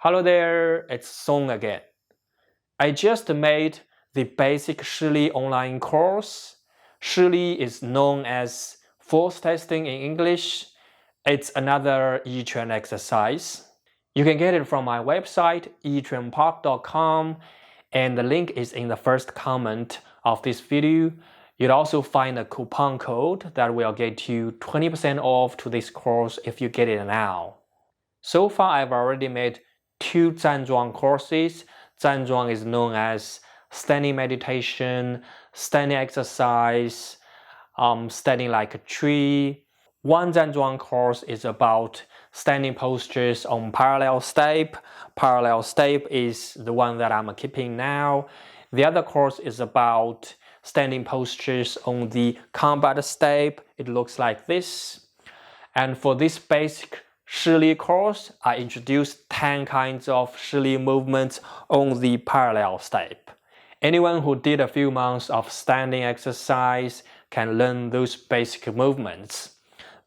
Hello there, it's Song again. I just made the basic Shili online course. Shili is known as force testing in English. It's another Yichuan exercise. You can get it from my website, yichuanpark.com, and the link is in the first comment of this video. You'll also find a coupon code that will get you 20% off to this course if you get it now. So far, I've already made 2 Zhanzhuang courses. Zhanzhuang is known as standing meditation, standing exercise, standing like a tree. One Zhanzhuang course is about standing postures on parallel step. Parallel step is the one that I'm keeping now. The other course is about standing postures on the combat step. It looks like this. And for this basic Shili course, I introduced 10 kinds of Shili movements on the parallel step. Anyone who did a few months of standing exercise can learn those basic movements.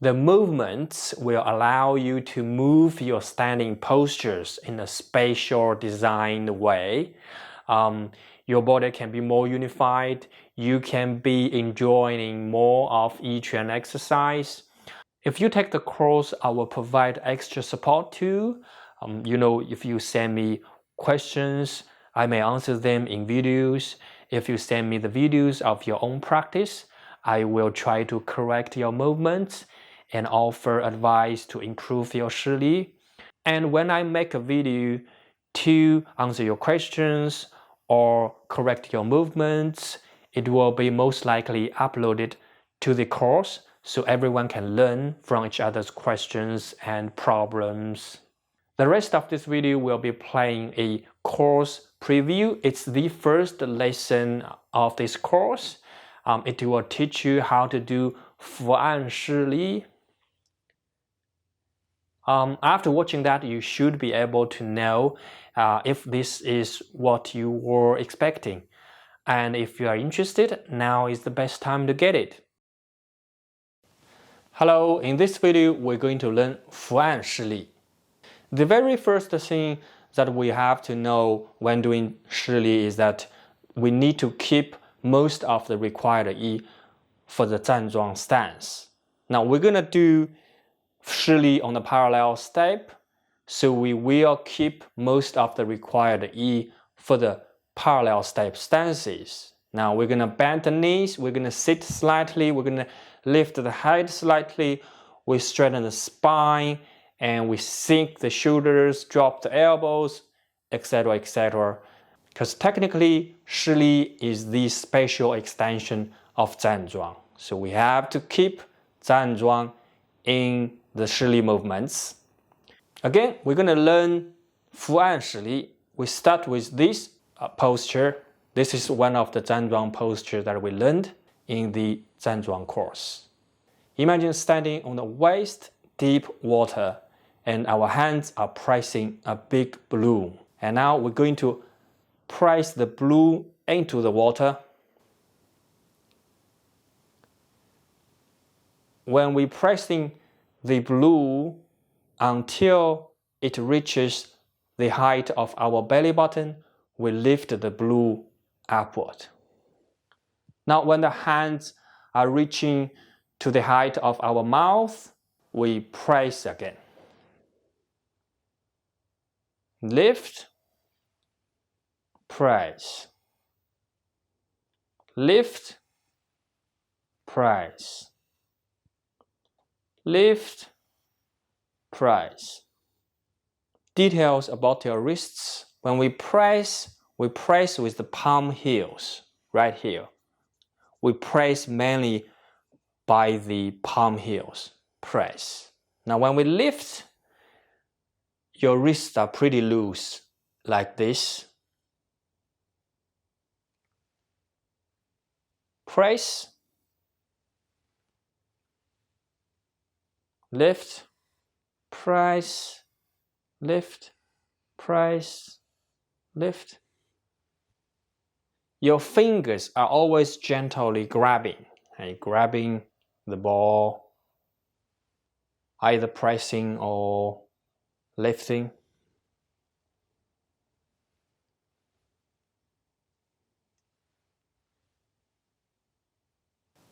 The movements will allow you to move your standing postures in a spatial designed way. Your body can be more unified. You can be enjoying more of each exercise. If you take the course, I will provide extra support too. If you send me questions, I may answer them in videos. If you send me the videos of your own practice, I will try to correct your movements and offer advice to improve your Shili. And when I make a video to answer your questions or correct your movements, it will be most likely uploaded to the course so everyone can learn from each other's questions and problems. The rest of this video will be playing a course preview. It's the first lesson of this course. It will teach you how to do Fu'an Shili. After watching that, you should be able to know if this is what you were expecting. And if you are interested, now is the best time to get it. Hello, in this video, we're going to learn Fu'an Shili. The very first thing that we have to know when doing Shili is that we need to keep most of the required Yi for the Zhanzhuang stance. Now we're going to do Shili on the parallel step, so we will keep most of the required Yi for the parallel step stances. Now we're going to bend the knees, we're going to sit slightly, we're going to lift the head slightly, we straighten the spine, and we sink the shoulders, drop the elbows, etc., etc. Because technically, Shili is the spatial extension of Zhanzhuang. So we have to keep Zhanzhuang in the Shili movements. Again, we're going to learn Fu'an Shili. We start with this posture. This is one of the Zhanzhuang postures that we learned in the Zhanzhuang course. Imagine standing on the waist deep water and our hands are pressing a big balloon. And now we're going to press the balloon into the water. When we're pressing the balloon until it reaches the height of our belly button, we lift the balloon upward. Now when the hands are reaching to the height of our mouth, we press again. Lift, press. Lift, press. Lift, press. Details about your wrists. When we press with the palm heels, right here. We press mainly by the palm heels, press. Now when we lift, your wrists are pretty loose, like this. Press, lift, press, lift, press, lift. Your fingers are always gently grabbing, and grabbing the ball, either pressing or lifting.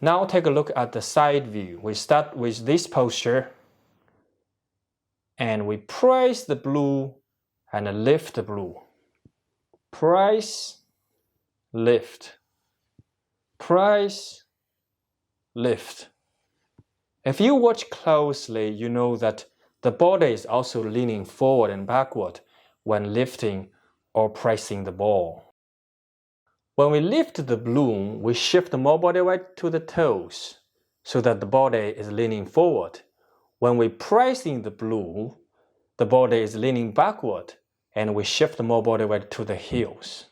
Now take a look at the side view. We start with this posture and we press the blue and lift the blue. Press, lift. Press, lift. If you watch closely, you know that the body is also leaning forward and backward when lifting or pressing the ball. When we lift the balloon, we shift more body weight to the toes so that the body is leaning forward. When we pressing the balloon, the body is leaning backward and we shift more body weight to the heels.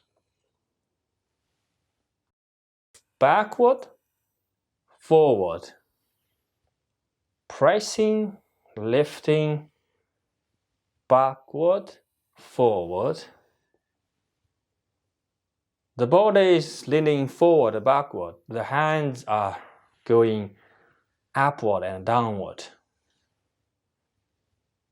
Backward, forward. Pressing, lifting, backward, forward. The body is leaning forward, backward. The hands are going upward and downward.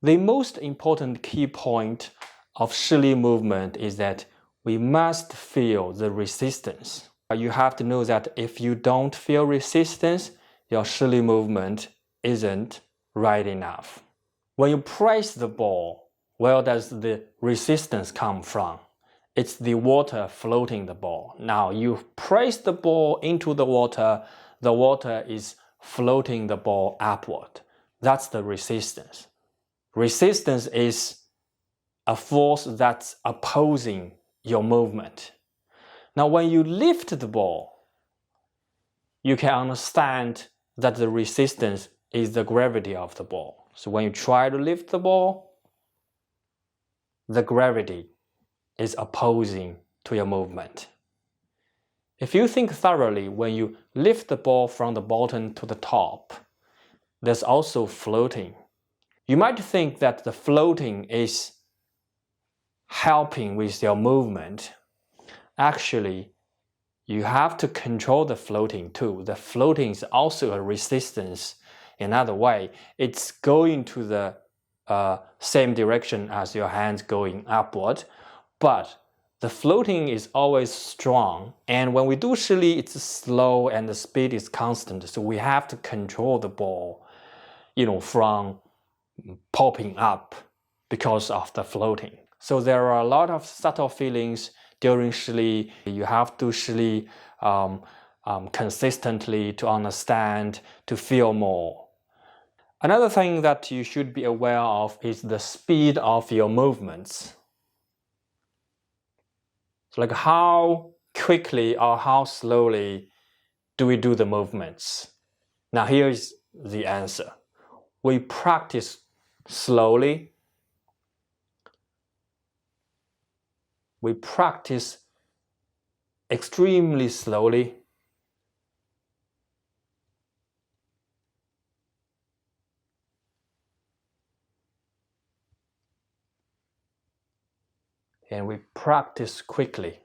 The most important key point of Shili movement is that we must feel the resistance. You have to know that if you don't feel resistance, your Shili movement isn't right enough. When you press the ball, where does the resistance come from? It's the water floating the ball. Now you press the ball into the water is floating the ball upward. That's the resistance. Resistance is a force that's opposing your movement. Now when you lift the ball, you can understand that the resistance is the gravity of the ball. So when you try to lift the ball, the gravity is opposing to your movement. If you think thoroughly, when you lift the ball from the bottom to the top, there's also floating. You might think that the floating is helping with your movement. Actually, you have to control the floating too. The floating is also a resistance. Another way, it's going to the same direction as your hands going upward, but the floating is always strong. And when we do Shili, it's slow and the speed is constant. So we have to control the ball, from popping up because of the floating. So there are a lot of subtle feelings during Shili. You have to Shili consistently to understand, to feel more. Another thing that you should be aware of is the speed of your movements. So like how quickly or how slowly do we do the movements? Now here's the answer. We practice slowly. We practice extremely slowly. And we practice quickly.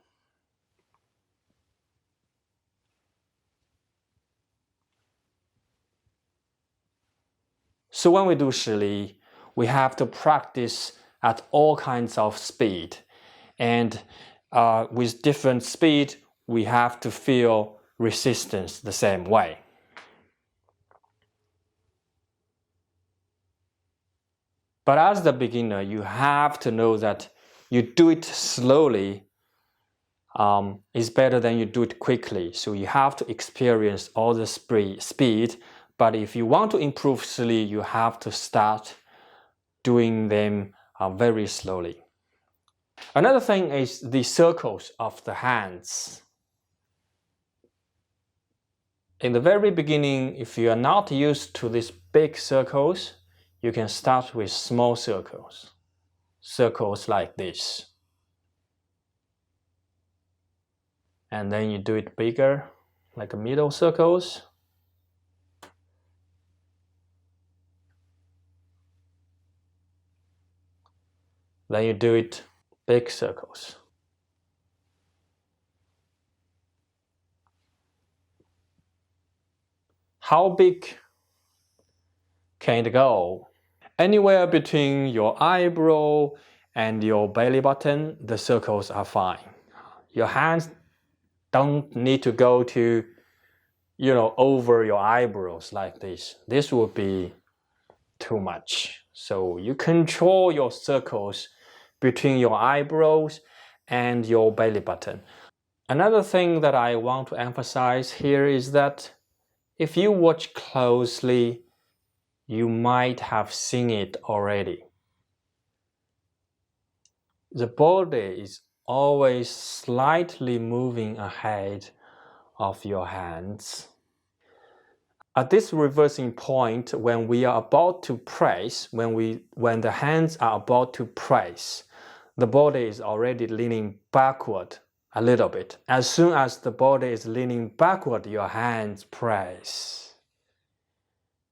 So when we do Shili, we have to practice at all kinds of speed. And with different speed, we have to feel resistance the same way. But as the beginner, you have to know that you do it slowly is better than you do it quickly. So you have to experience all the speed. But if you want to improve Shili, you have to start doing them very slowly. Another thing is the circles of the hands. In the very beginning, if you are not used to these big circles, you can start with small circles. Circles like this. And then you do it bigger, like middle circles. Then you do it big circles. How big can it go? Anywhere between your eyebrow and your belly button, the circles are fine. Your hands don't need to go to, over your eyebrows like this. This would be too much. So you control your circles between your eyebrows and your belly button. Another thing that I want to emphasize here is that if you watch closely, you might have seen it already. The body is always slightly moving ahead of your hands. At this reversing point, when we are about to press, when the hands are about to press, the body is already leaning backward a little bit. As soon as the body is leaning backward, your hands press.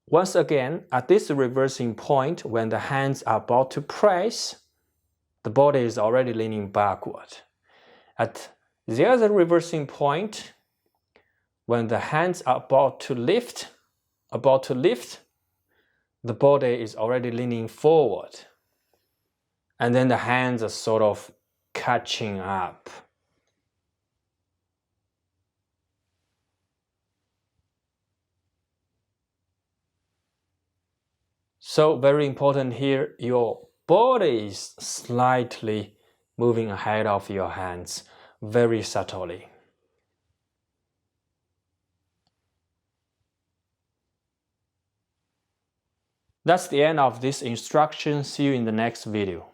Once again, at this reversing point, when the hands are about to press, the body is already leaning backward. At the other reversing point, when the hands are about to lift, the body is already leaning forward. And then the hands are sort of catching up. So very important here, your body is slightly moving ahead of your hands, very subtly. That's the end of this instruction. See you in the next video.